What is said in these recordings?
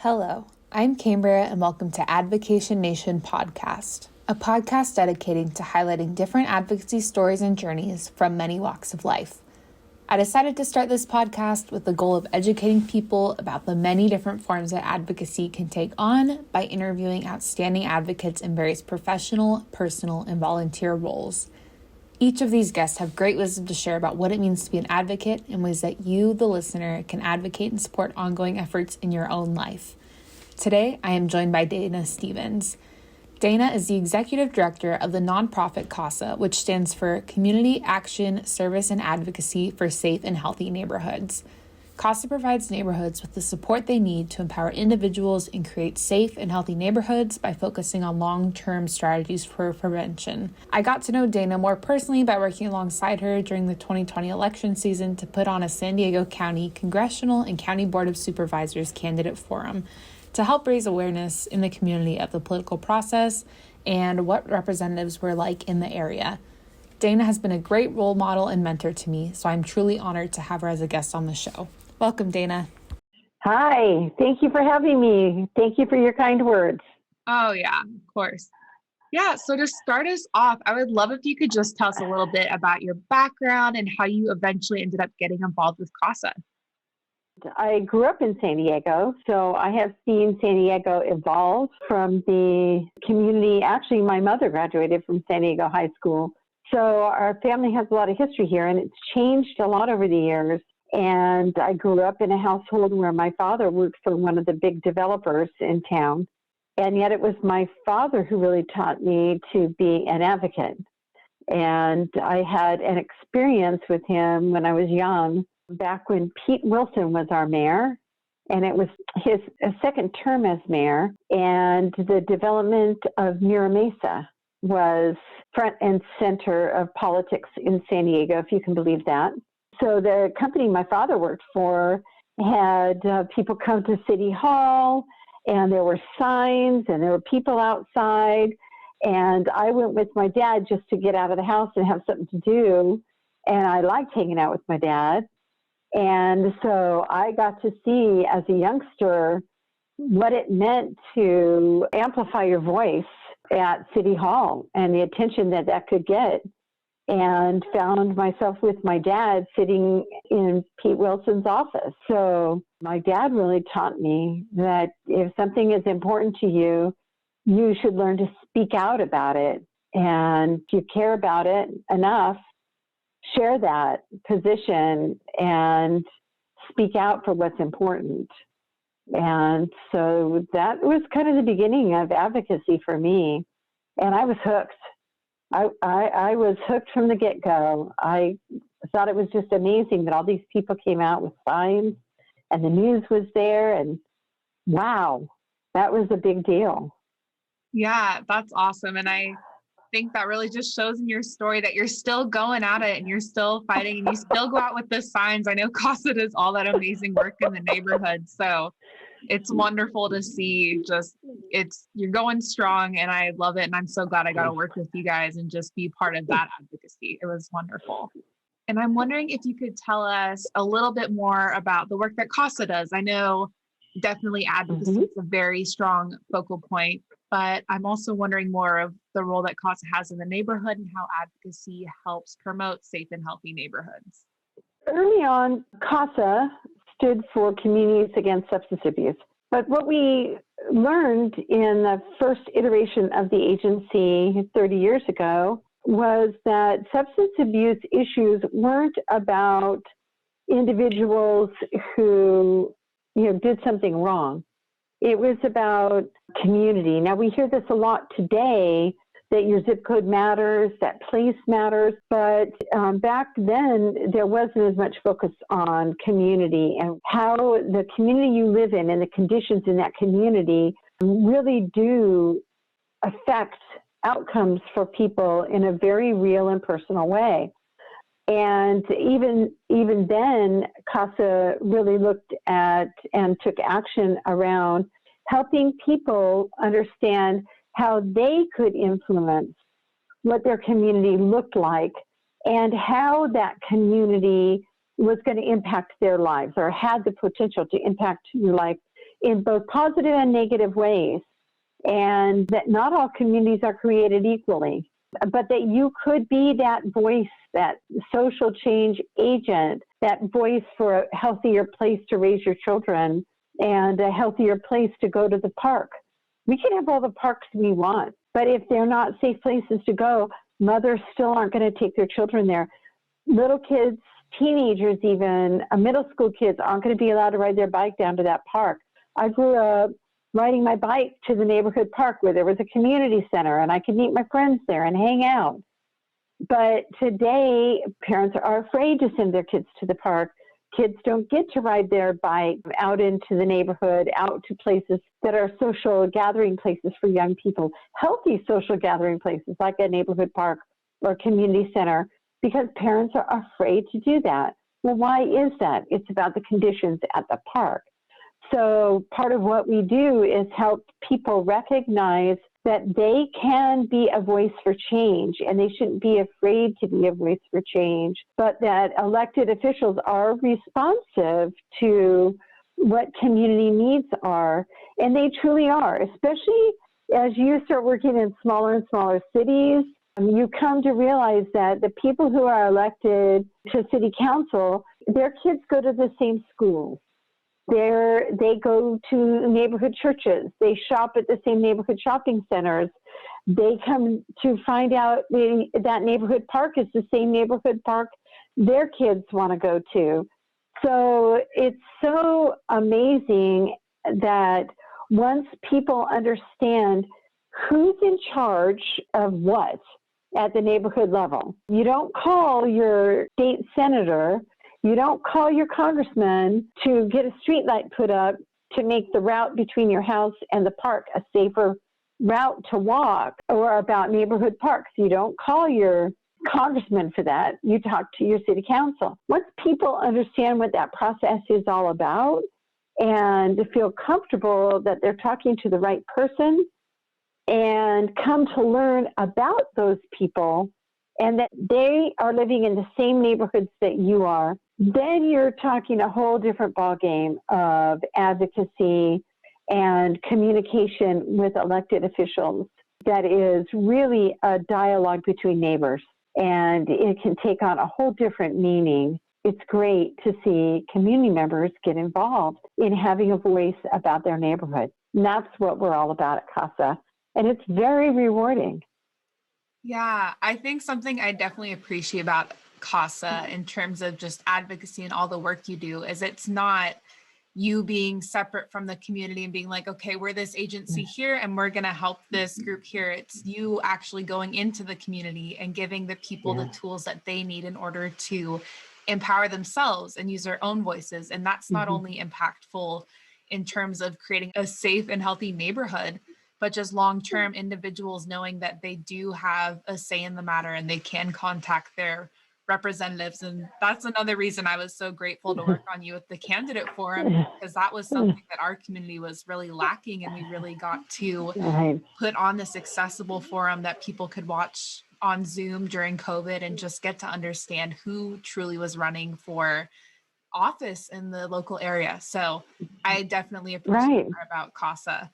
Hello, I'm Cambria and welcome to AdVocation Nation podcast, a podcast dedicating to highlighting different advocacy stories and journeys from many walks of life. I decided to start this podcast with the goal of educating people about the many different forms that advocacy can take on by interviewing outstanding advocates in various professional, personal, and volunteer roles. Each of these guests have great wisdom to share about what it means to be an advocate and ways that you, the listener, can advocate and support ongoing efforts in your own life. Today, I am joined by Dana Stevens. Dana is the executive director of the nonprofit CASA, which stands for Community Action, Service, and Advocacy for Safe and Healthy Neighborhoods. CASA provides neighborhoods with the support they need to empower individuals and create safe and healthy neighborhoods by focusing on long-term strategies for prevention. I got to know Dana more personally by working alongside her during the 2020 election season to put on a San Diego County Congressional and County Board of Supervisors candidate forum to help raise awareness in the community of the political process and what representatives were like in the area. Dana has been a great role model and mentor to me, so I'm truly honored to have her as a guest on the show. Welcome, Dana. Hi, thank you for having me. Thank you for your kind words. Oh, yeah, of course. Yeah, so to start us off, I would love if you could just tell us a little bit about your background and how you eventually ended up getting involved with CASA. I grew up in San Diego, so I have seen San Diego evolve from the community. Actually, my mother graduated from San Diego High School, so our family has a lot of history here, and it's changed a lot over the years. And I grew up in a household where my father worked for one of the big developers in town. And yet it was my father who really taught me to be an advocate. And I had an experience with him when I was young, back when Pete Wilson was our mayor. And it was his second term as mayor. And the development of Mira Mesa was front and center of politics in San Diego, if you can believe that. So the company my father worked for had people come to City Hall, and there were signs, and there were people outside. And I went with my dad just to get out of the house and have something to do. And I liked hanging out with my dad. And so I got to see as a youngster what it meant to amplify your voice at City Hall and the attention that that could get. And found myself with my dad sitting in Pete Wilson's office. So my dad really taught me that if something is important to you, you should learn to speak out about it. And if you care about it enough, share that position and speak out for what's important. And so that was kind of the beginning of advocacy for me. And I was hooked. I was hooked from the get-go. I thought it was just amazing that all these people came out with signs and the news was there, and wow, that was a big deal. Yeah, that's awesome. And I think that really just shows in your story that you're still going at it and you're still fighting and you still go out with the signs. I know CASA does all that amazing work in the neighborhood. So it's wonderful to see you're going strong, and I love it. And I'm so glad I got to work with you guys and just be part of that advocacy. It was wonderful. And I'm wondering if you could tell us a little bit more about the work that CASA does. I know definitely advocacy is a very strong focal point, but I'm also wondering more of the role that CASA has in the neighborhood and how advocacy helps promote safe and healthy neighborhoods. Early on, CASA stood for Communities Against Substance Abuse. But what we learned in the first iteration of the agency 30 years ago was that substance abuse issues weren't about individuals who, did something wrong. It was about community. Now, we hear this a lot today, that your zip code matters, that place matters, but back then there wasn't as much focus on community and how the community you live in and the conditions in that community really do affect outcomes for people in a very real and personal way. And even then, CASA really looked at and took action around helping people understand how they could influence what their community looked like and how that community was going to impact their lives or had the potential to impact your life in both positive and negative ways, and that not all communities are created equally, but that you could be that voice, that social change agent, that voice for a healthier place to raise your children and a healthier place to go to the park. We can have all the parks we want, but if they're not safe places to go, mothers still aren't going to take their children there. Little kids, teenagers even, middle school kids aren't going to be allowed to ride their bike down to that park. I grew up riding my bike to the neighborhood park where there was a community center and I could meet my friends there and hang out. But today, parents are afraid to send their kids to the park. Kids don't get to ride their bike out into the neighborhood, out to places that are social gathering places for young people, healthy social gathering places like a neighborhood park or a community center, because parents are afraid to do that. Well, why is that? It's about the conditions at the park. So part of what we do is help people recognize that they can be a voice for change, and they shouldn't be afraid to be a voice for change, but that elected officials are responsive to what community needs are, and they truly are, especially as you start working in smaller and smaller cities. You come to realize that the people who are elected to city council, their kids go to the same schools. They go to neighborhood churches. They shop at the same neighborhood shopping centers. They come to find out that neighborhood park is the same neighborhood park their kids want to go to. So it's so amazing that once people understand who's in charge of what at the neighborhood level, you don't call your state senator, you don't call your congressman to get a street light put up to make the route between your house and the park a safer route to walk, or about neighborhood parks. You don't call your congressman for that. You talk to your city council. Once people understand what that process is all about and feel comfortable that they're talking to the right person and come to learn about those people and that they are living in the same neighborhoods that you are, then you're talking a whole different ballgame of advocacy and communication with elected officials that is really a dialogue between neighbors, and it can take on a whole different meaning. It's great to see community members get involved in having a voice about their neighborhood. And that's what we're all about at CASA, and it's very rewarding. Yeah, I think something I definitely appreciate about CASA in terms of just advocacy and all the work you do is it's not you being separate from the community and being like, okay, we're this agency here and we're going to help this group here. It's you actually going into the community and giving the people the tools that they need in order to empower themselves and use their own voices. And that's not only impactful in terms of creating a safe and healthy neighborhood, but just long-term individuals knowing that they do have a say in the matter and they can contact their representatives. And that's another reason I was so grateful to work on you with the candidate forum, because that was something that our community was really lacking. And we really got to put on this accessible forum that people could watch on Zoom during COVID and just get to understand who truly was running for office in the local area. So I definitely appreciate that about CASA.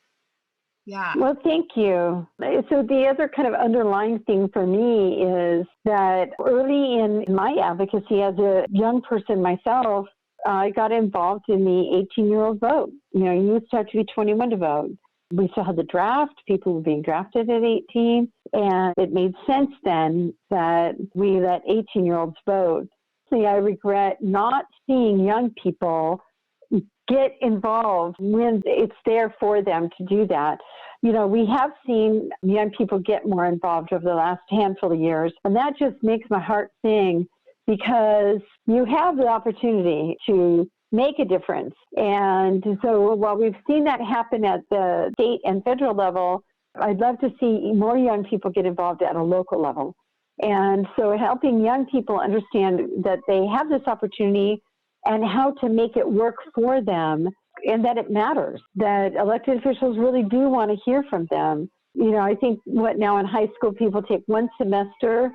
Yeah. Well, thank you. So the other kind of underlying thing for me is that early in my advocacy as a young person myself, I got involved in the 18-year-old vote. You know, you used to have to be 21 to vote. We still had the draft. People were being drafted at 18. And it made sense then that we let 18-year-olds vote. So I regret not seeing young people get involved when it's there for them to do that. You know, we have seen young people get more involved over the last handful of years, and that just makes my heart sing because you have the opportunity to make a difference. And so while we've seen that happen at the state and federal level, I'd love to see more young people get involved at a local level. And so helping young people understand that they have this opportunity and how to make it work for them, and that it matters, that elected officials really do want to hear from them. You know, I think now in high school, people take one semester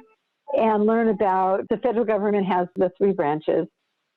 and learn about the federal government has the 3 branches,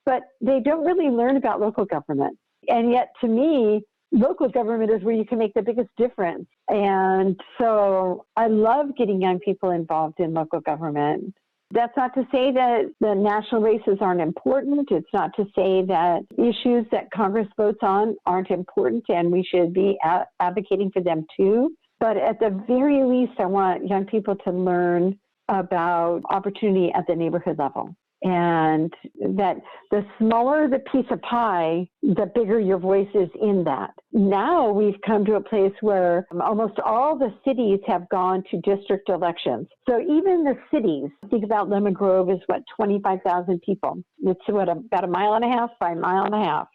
but they don't really learn about local government. And yet, to me, local government is where you can make the biggest difference. And so I love getting young people involved in local government. That's not to say that the national races aren't important. It's not to say that issues that Congress votes on aren't important and we should be advocating for them too. But at the very least, I want young people to learn about opportunity at the neighborhood level. And that the smaller the piece of pie, the bigger your voice is in that. Now we've come to a place where almost all the cities have gone to district elections. So even the cities, think about Lemon Grove is 25,000 people. It's about a mile and a half by a mile and a half.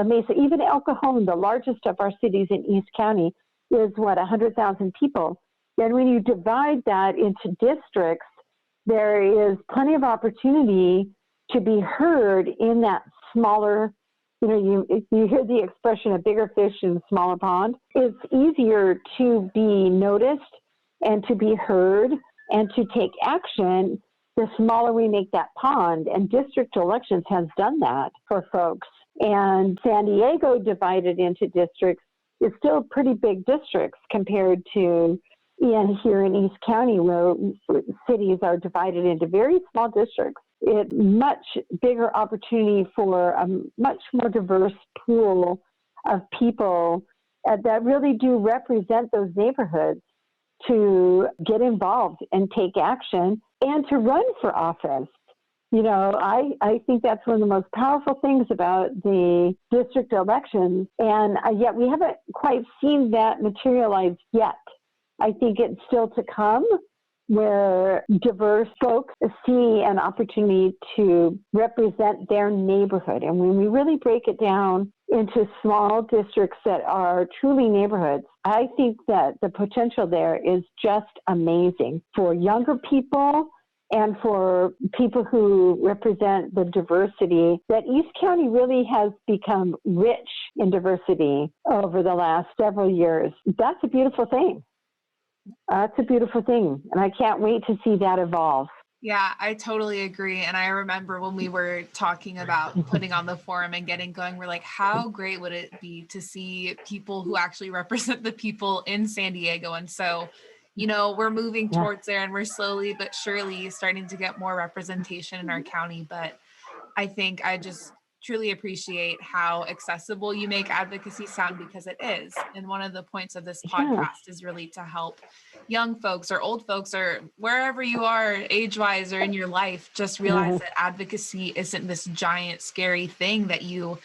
Mesa, even El Cajon, the largest of our cities in East County, is 100,000 people. Then when you divide that into districts, there is plenty of opportunity to be heard in that smaller, you hear the expression, a bigger fish in a smaller pond. It's easier to be noticed and to be heard and to take action the smaller we make that pond. And district elections has done that for folks. And San Diego divided into districts is still pretty big districts compared to here in East County, where cities are divided into very small districts. It's much bigger opportunity for a much more diverse pool of people that really do represent those neighborhoods to get involved and take action and to run for office. I think that's one of the most powerful things about the district elections, and yet we haven't quite seen that materialize yet. I think it's still to come where diverse folks see an opportunity to represent their neighborhood. And when we really break it down into small districts that are truly neighborhoods, I think that the potential there is just amazing for younger people and for people who represent the diversity that East County really has become rich in diversity over the last several years. That's a beautiful thing. That's a beautiful thing, and I can't wait to see that evolve. Yeah, I totally agree. And I remember when we were talking about putting on the forum and getting going, we're like, how great would it be to see people who actually represent the people in San Diego? And so, we're moving towards there, and we're slowly but surely starting to get more representation in our county. But I think I just truly appreciate how accessible you make advocacy sound, because it is. And one of the points of this podcast is really to help young folks or old folks or wherever you are age-wise or in your life, just realize that advocacy isn't this giant, scary thing that you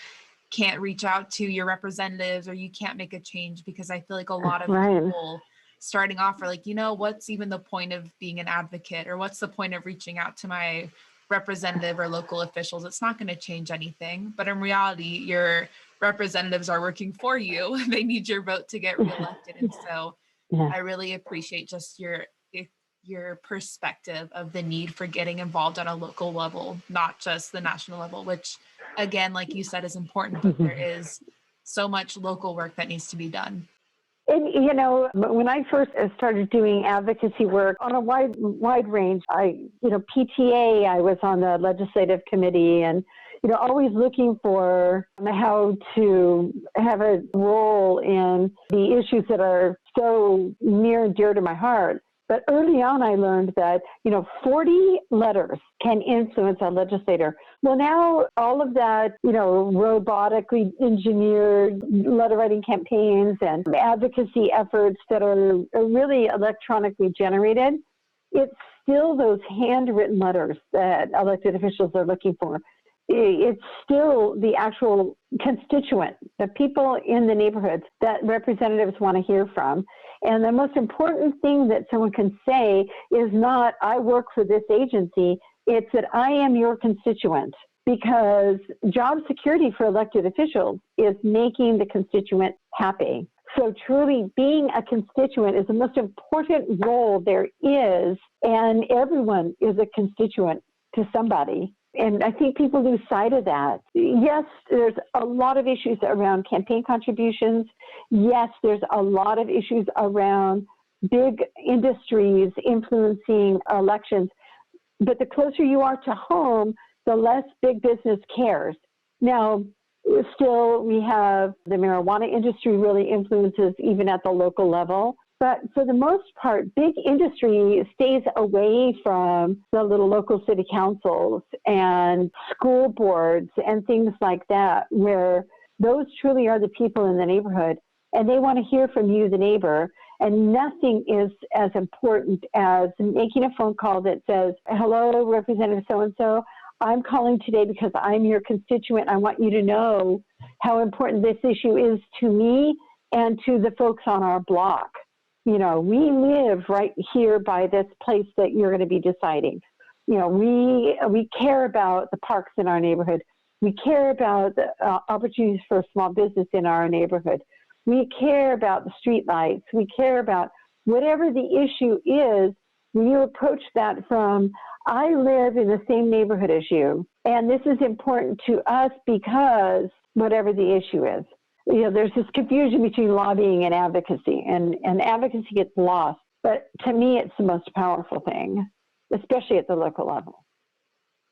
can't reach out to your representatives or you can't make a change. Because I feel like a lot of people starting off are like, what's even the point of being an advocate, or what's the point of reaching out to my representative or local officials? It's not going to change anything. But in reality, your representatives are working for you. They need your vote to get reelected. And so I really appreciate just your perspective of the need for getting involved on a local level, not just the national level, which again, like you said, is important, but there is so much local work that needs to be done. And, when I first started doing advocacy work on a wide range, PTA, I was on the legislative committee and, always looking for how to have a role in the issues that are so near and dear to my heart. But early on, I learned that, 40 letters can influence a legislator. Well, now all of that, robotically engineered letter writing campaigns and advocacy efforts that are really electronically generated, it's still those handwritten letters that elected officials are looking for. It's still the actual constituent, the people in the neighborhoods that representatives want to hear from. And the most important thing that someone can say is not, I work for this agency, it's that I am your constituent. Because job security for elected officials is making the constituent happy. So truly being a constituent is the most important role there is, and everyone is a constituent to somebody. And I think people lose sight of that. Yes, there's a lot of issues around campaign contributions. Yes, there's a lot of issues around big industries influencing elections. But the closer you are to home, the less big business cares. Now, Still, we have the marijuana industry really influences even at the local level. But for the most part, big industry stays away from the little local city councils and school boards and things like that, where those truly are the people in the neighborhood. And they want to hear from you, the neighbor. And nothing is as important as making a phone call that says, hello, Representative so-and-so. I'm calling today because I'm your constituent. I want you to know how important this issue is to me and to the folks on our block. You know, we live right here by this place that you're going to be deciding. You know, we care about the parks in our neighborhood. We care about the opportunities for small business in our neighborhood. We care about the street lights. We care about whatever the issue is. When you approach that from, I live in the same neighborhood as you, and this is important to us because whatever the issue is. You know, there's this confusion between lobbying and advocacy, and advocacy gets lost. But to me, it's the most powerful thing, especially at the local level.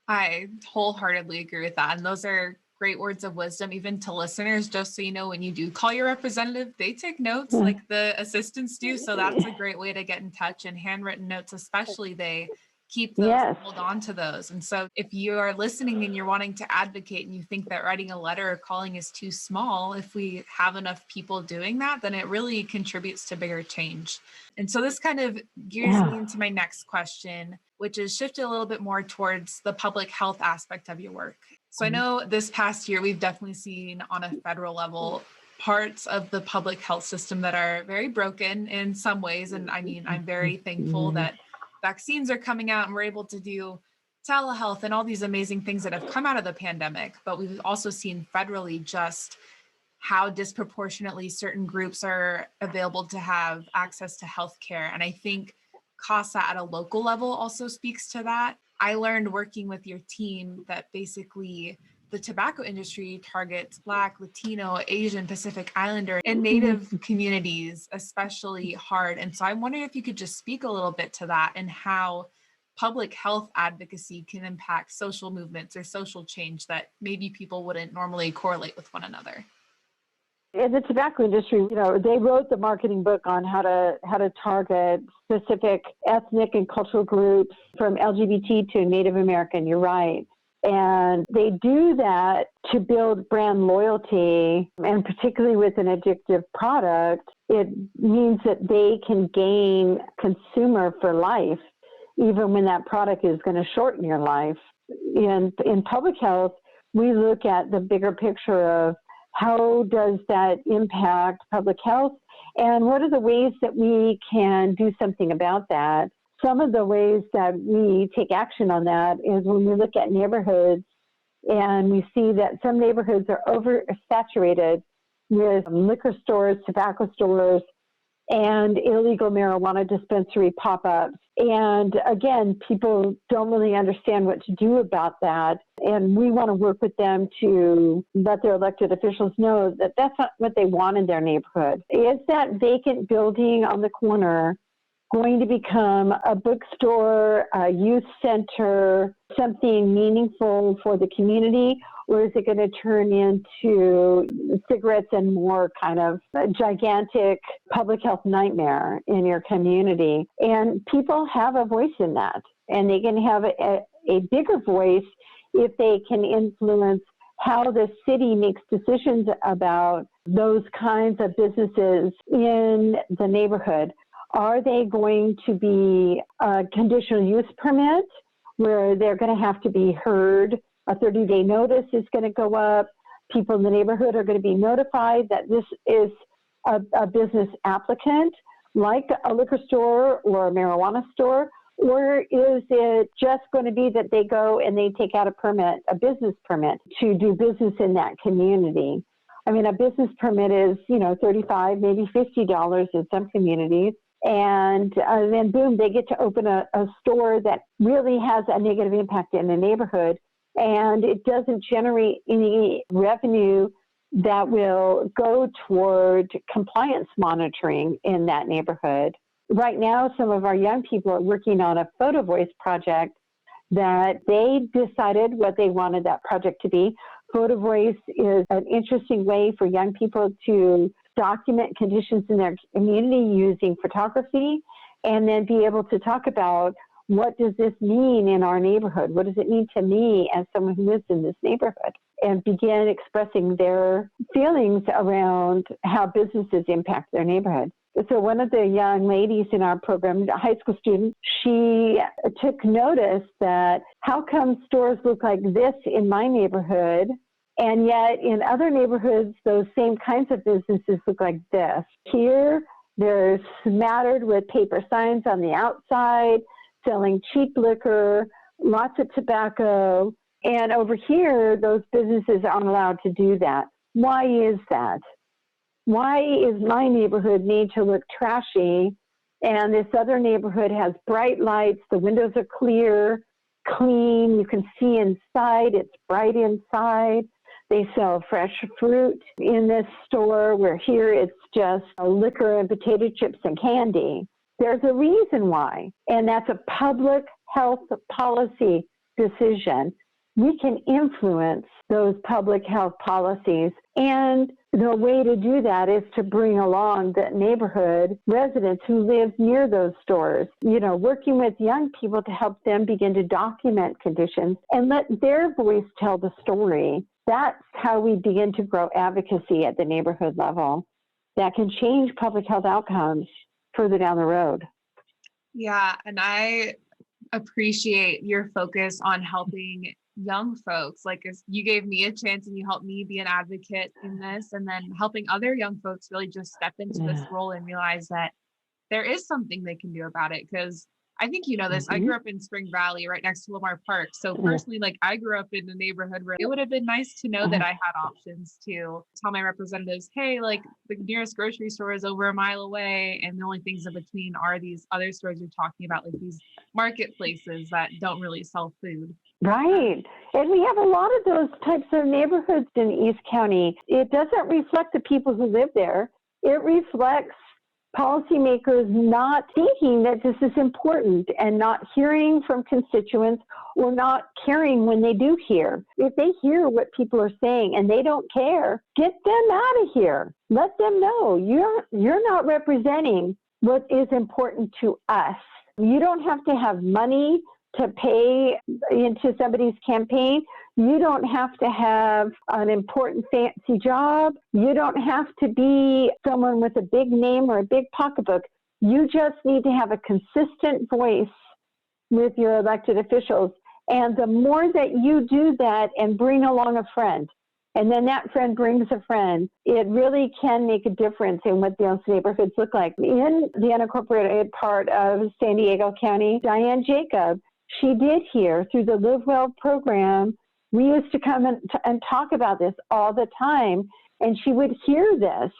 I wholeheartedly agree with that. And those are great words of wisdom, even to listeners, just so you know, when you do call your representative, they take notes like the assistants do. So that's a great way to get in touch, and handwritten notes, especially, they keep those and hold on to those. And so if you are listening and you're wanting to advocate and you think that writing a letter or calling is too small, if we have enough people doing that, then it really contributes to bigger change. And so this kind of gears me into my next question, which is shifted a little bit more towards the public health aspect of your work. So I know this past year, we've definitely seen on a federal level parts of the public health system that are very broken in some ways. And I mean, I'm very thankful that vaccines are coming out and we're able to do telehealth and all these amazing things that have come out of the pandemic. But we've also seen federally just how disproportionately certain groups are available to have access to healthcare. And I think CASA at a local level also speaks to that. I learned working with your team that basically the tobacco industry targets Black, Latino, Asian, Pacific Islander, and Native communities especially hard. And so I'm wondering if you could just speak a little bit to that and how public health advocacy can impact social movements or social change that maybe people wouldn't normally correlate with one another. In the tobacco industry, you know, they wrote the marketing book on how to target specific ethnic and cultural groups, from LGBT to Native American. You're right. And they do that to build brand loyalty, and particularly with an addictive product, it means that they can gain consumer for life, even when that product is going to shorten your life. In public health, we look at the bigger picture of how does that impact public health, and what are the ways that we can do something about that. Some of the ways that we take action on that is when we look at neighborhoods and we see that some neighborhoods are oversaturated with liquor stores, tobacco stores, and illegal marijuana dispensary pop-ups. And again, people don't really understand what to do about that. And we want to work with them to let their elected officials know that that's not what they want in their neighborhood. Is that vacant building on the corner going to become a bookstore, a youth center, something meaningful for the community? Or is it going to turn into cigarettes and more, kind of a gigantic public health nightmare in your community? And people have a voice in that, and they can have a bigger voice if they can influence how the city makes decisions about those kinds of businesses in the neighborhood. Are they going to be a conditional use permit where they're going to have to be heard? A 30-day notice is going to go up. People in the neighborhood are going to be notified that this is a business applicant, like a liquor store or a marijuana store. Or is it just going to be that they go and they take out a permit, a business permit, to do business in that community? I mean, a business permit is, $35, maybe $50 in some communities. And then boom, they get to open a store that really has a negative impact in the neighborhood. And it doesn't generate any revenue that will go toward compliance monitoring in that neighborhood. Right now, some of our young people are working on a photo voice project that they decided what they wanted that project to be. Photo voice is an interesting way for young people to document conditions in their community using photography, and then be able to talk about, what does this mean in our neighborhood? What does it mean to me as someone who lives in this neighborhood? And begin expressing their feelings around how businesses impact their neighborhood. So one of the young ladies in our program, a high school student, she took notice that, how come stores look like this in my neighborhood, and yet in other neighborhoods, those same kinds of businesses look like this? Here, they're smattered with paper signs on the outside, selling cheap liquor, lots of tobacco. And over here, those businesses aren't allowed to do that. Why is that? Why is my neighborhood made to look trashy, and this other neighborhood has bright lights, the windows are clear, clean, you can see inside, it's bright inside. They sell fresh fruit in this store, where here it's just liquor and potato chips and candy. There's a reason why, and that's a public health policy decision. We can influence those public health policies, and the way to do that is to bring along the neighborhood residents who live near those stores, working with young people to help them begin to document conditions and let their voice tell the story. That's how we begin to grow advocacy at the neighborhood level that can change public health outcomes further down the road. Yeah, and I appreciate your focus on helping young folks. Like, as you gave me a chance and you helped me be an advocate in this, and then helping other young folks really just step into this role and realize that there is something they can do about it. Because I think you know this, I grew up in Spring Valley right next to Lamar Park. So personally, like, I grew up in a neighborhood where it would have been nice to know that I had options to tell my representatives, hey, like, the nearest grocery store is over a mile away, and the only things in between are these other stores you're talking about, like these marketplaces that don't really sell food. Right. And we have a lot of those types of neighborhoods in East County. It doesn't reflect the people who live there. It reflects policymakers not thinking that this is important, and not hearing from constituents, or not caring when they do hear. If they hear what people are saying and they don't care, get them out of here. Let them know you're not representing what is important to us. You don't have to have money to pay into somebody's campaign. You don't have to have an important fancy job. You don't have to be someone with a big name or a big pocketbook. You just need to have a consistent voice with your elected officials. And the more that you do that and bring along a friend, and then that friend brings a friend, it really can make a difference in what those neighborhoods look like. In the unincorporated part of San Diego County, Diane Jacob, she did hear through the Live Well program. We used to come and talk about this all the time, and she would hear this.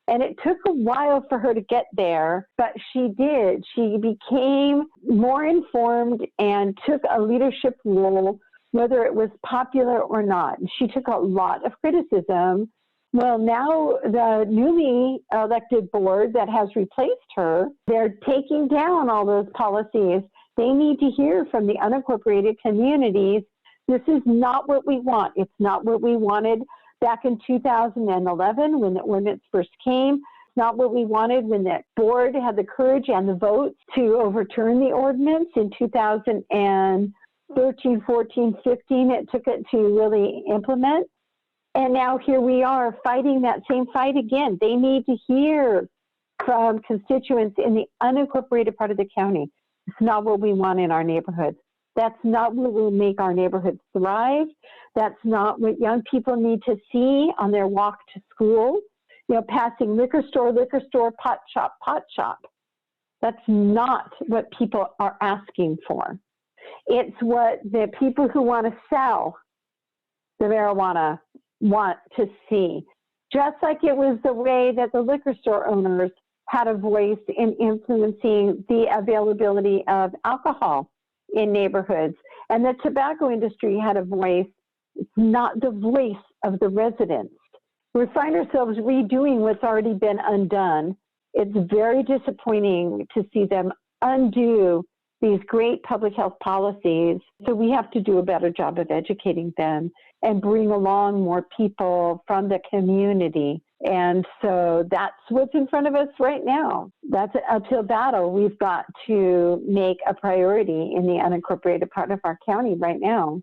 And it took a while for her to get there, but she did. She became more informed and took a leadership role, whether it was popular or not. She took a lot of criticism. Well, now the newly elected board that has replaced her, they're taking down all those policies. They need to hear from the unincorporated communities. This is not what we want. It's not what we wanted back in 2011 when the ordinance first came. It's not what we wanted when the board had the courage and the votes to overturn the ordinance in 2013, 14, 15. It took it to really implement. And now here we are fighting that same fight again. They need to hear from constituents in the unincorporated part of the county. It's not what we want in our neighborhoods. That's not what will make our neighborhoods thrive. That's not what young people need to see on their walk to school. Passing liquor store, pot shop. That's not what people are asking for. It's what the people who want to sell the marijuana want to see. Just like it was the way that the liquor store owners had a voice in influencing the availability of alcohol in neighborhoods. And the tobacco industry had a voice. It's not the voice of the residents. We find ourselves redoing what's already been undone. It's very disappointing to see them undo these great public health policies. So we have to do a better job of educating them and bring along more people from the community. And so that's what's in front of us right now. That's an uphill battle we've got to make a priority in the unincorporated part of our county right now.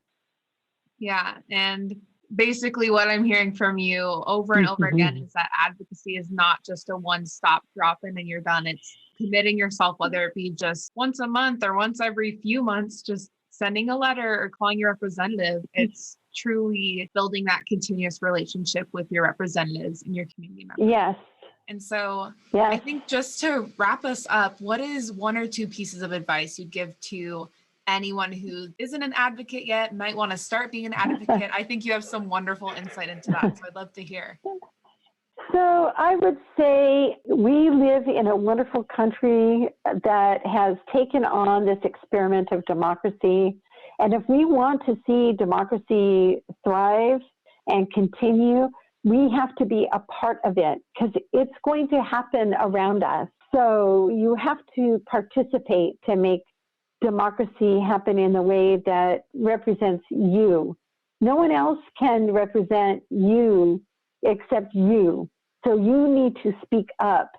Yeah. And basically what I'm hearing from you over and over again is that advocacy is not just a one-stop drop in and you're done. It's committing yourself, whether it be just once a month or once every few months, just sending a letter or calling your representative. It's truly building that continuous relationship with your representatives and your community members. Yes. And so yes. I think just to wrap us up, what is one or two pieces of advice you'd give to anyone who isn't an advocate yet, might want to start being an advocate? I think you have some wonderful insight into that, so I'd love to hear. So I would say we live in a wonderful country that has taken on this experiment of democracy. And if we want to see democracy thrive and continue, we have to be a part of it because it's going to happen around us. So you have to participate to make democracy happen in the way that represents you. No one else can represent you except you. So you need to speak up.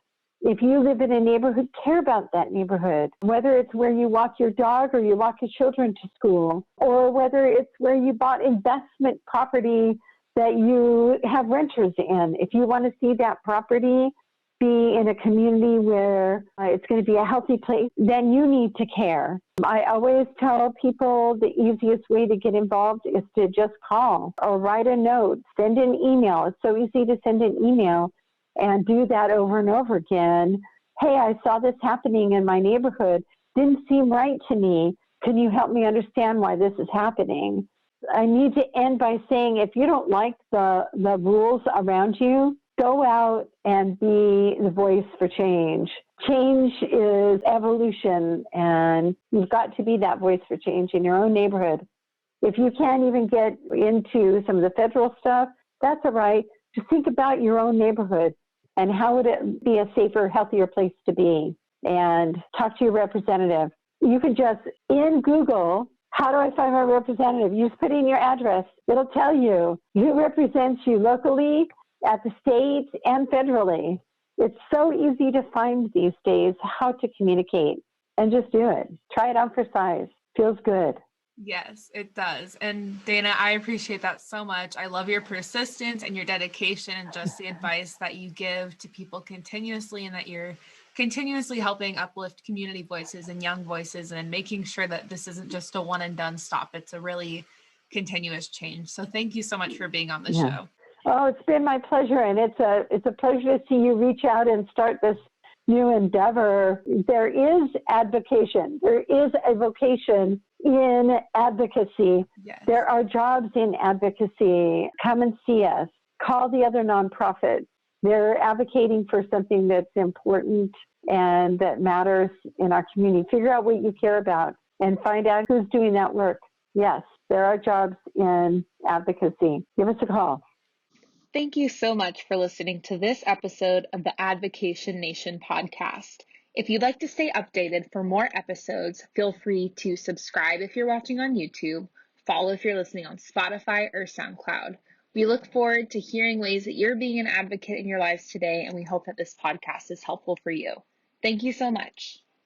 If you live in a neighborhood, care about that neighborhood, whether it's where you walk your dog or you walk your children to school, or whether it's where you bought investment property that you have renters in. If you want to see that property be in a community where it's going to be a healthy place, then you need to care. I always tell people the easiest way to get involved is to just call or write a note, send an email. It's so easy to send an email and do that over and over again. Hey, I saw this happening in my neighborhood. Didn't seem right to me. Can you help me understand why this is happening? I need to end by saying if you don't like the rules around you, go out and be the voice for change. Change is evolution, and you've got to be that voice for change in your own neighborhood. If you can't even get into some of the federal stuff, that's all right. Just think about your own neighborhood and how would it be a safer, healthier place to be, and talk to your representative. You can just, in Google, how do I find my representative? You just put in your address. It'll tell you who represents you locally, at the state, and federally. It's so easy to find these days how to communicate, and just do it. Try it on for size. Feels good. Yes, it does. And Dana, I appreciate that so much. I love your persistence and your dedication and just the advice that you give to people continuously, and that you're continuously helping uplift community voices and young voices and making sure that this isn't just a one and done stop. It's a really continuous change. So thank you so much for being on the show. Oh, it's been my pleasure. And it's a pleasure to see you reach out and start this new endeavor. There is AdVocation. There is a vocation in advocacy. Yes. There are jobs in advocacy. Come and see us. Call the other nonprofits. They're advocating for something that's important and that matters in our community. Figure out what you care about and find out who's doing that work. Yes, there are jobs in advocacy. Give us a call. Thank you so much for listening to this episode of the AdVocation Nation podcast. If you'd like to stay updated for more episodes, feel free to subscribe if you're watching on YouTube, follow if you're listening on Spotify or SoundCloud. We look forward to hearing ways that you're being an advocate in your lives today, and we hope that this podcast is helpful for you. Thank you so much.